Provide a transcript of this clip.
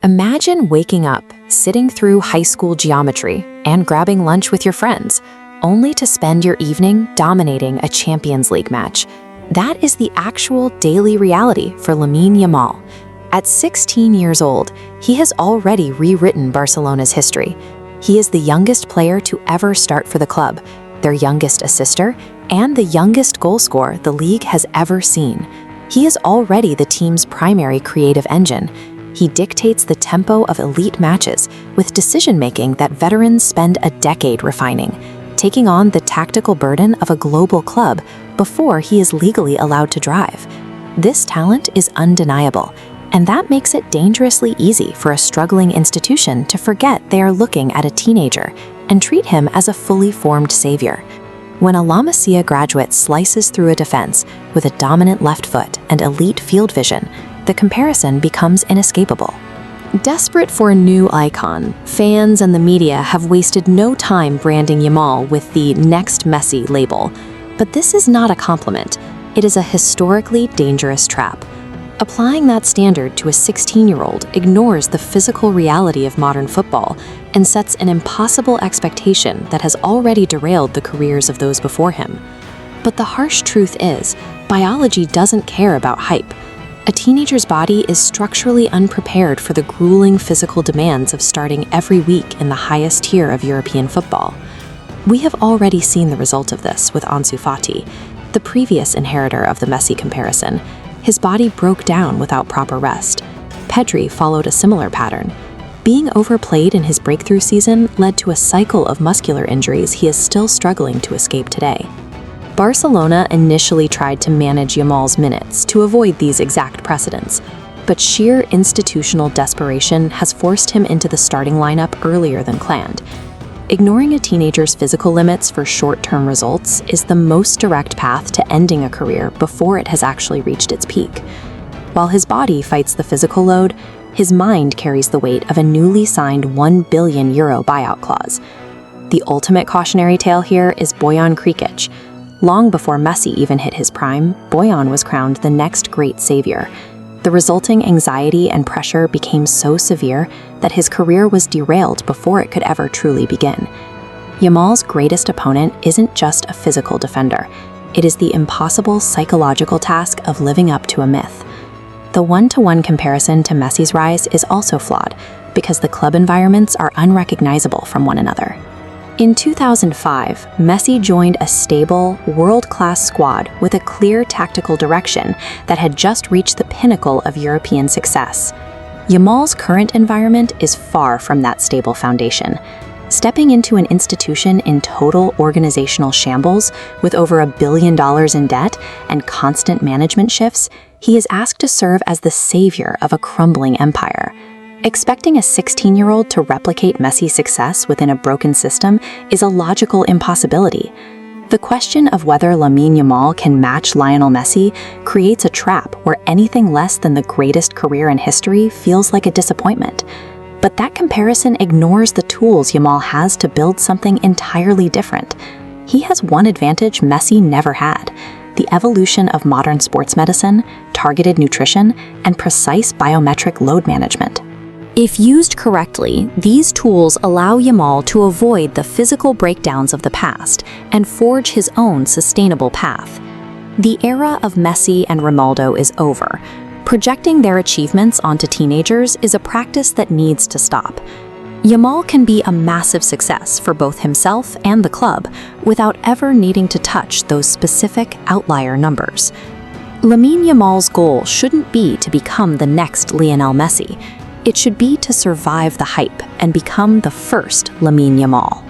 Imagine waking up, sitting through high school geometry, and grabbing lunch with your friends, only to spend your evening dominating a Champions League match. That is the actual daily reality for Lamine Yamal. At 16 years old, he has already rewritten Barcelona's history. He is the youngest player to ever start for the club, their youngest assister, and the youngest goal scorer the league has ever seen. He is already the team's primary creative engine. He dictates the tempo of elite matches with decision-making that veterans spend a decade refining, taking on the tactical burden of a global club before he is legally allowed to drive. This talent is undeniable, and that makes it dangerously easy for a struggling institution to forget they are looking at a teenager and treat him as a fully formed savior. When a La Masia graduate slices through a defense with a dominant left foot and elite field vision, the comparison becomes inescapable. Desperate for a new icon, fans and the media have wasted no time branding Yamal with the "next Messi" label. But this is not a compliment. It is a historically dangerous trap. Applying that standard to a 16-year-old ignores the physical reality of modern football and sets an impossible expectation that has already derailed the careers of those before him. But the harsh truth is, biology doesn't care about hype. A teenager's body is structurally unprepared for the grueling physical demands of starting every week in the highest tier of European football. We have already seen the result of this with Ansu Fati, the previous inheritor of the Messi comparison. His body broke down without proper rest. Pedri followed a similar pattern. Being overplayed in his breakthrough season led to a cycle of muscular injuries he is still struggling to escape today. Barcelona initially tried to manage Yamal's minutes to avoid these exact precedents, but sheer institutional desperation has forced him into the starting lineup earlier than planned. Ignoring a teenager's physical limits for short-term results is the most direct path to ending a career before it has actually reached its peak. While his body fights the physical load, his mind carries the weight of a newly signed €1 billion buyout clause. The ultimate cautionary tale here is Bojan Krikic. Long before Messi even hit his prime, Bojan was crowned the next great savior. The resulting anxiety and pressure became so severe that his career was derailed before it could ever truly begin. Yamal's greatest opponent isn't just a physical defender. It is the impossible psychological task of living up to a myth. The one-to-one comparison to Messi's rise is also flawed because the club environments are unrecognizable from one another. In 2005, Messi joined a stable, world-class squad with a clear tactical direction that had just reached the pinnacle of European success. Yamal's current environment is far from that stable foundation. Stepping into an institution in total organizational shambles, with over $1 billion in debt and constant management shifts, he is asked to serve as the savior of a crumbling empire. Expecting a 16-year-old to replicate Messi's success within a broken system is a logical impossibility. The question of whether Lamine Yamal can match Lionel Messi creates a trap where anything less than the greatest career in history feels like a disappointment. But that comparison ignores the tools Yamal has to build something entirely different. He has one advantage Messi never had: the evolution of modern sports medicine, targeted nutrition, and precise biometric load management. If used correctly, these tools allow Yamal to avoid the physical breakdowns of the past and forge his own sustainable path. The era of Messi and Ronaldo is over. Projecting their achievements onto teenagers is a practice that needs to stop. Yamal can be a massive success for both himself and the club without ever needing to touch those specific outlier numbers. Lamine Yamal's goal shouldn't be to become the next Lionel Messi. It should be to survive the hype and become the first Lamine Yamal.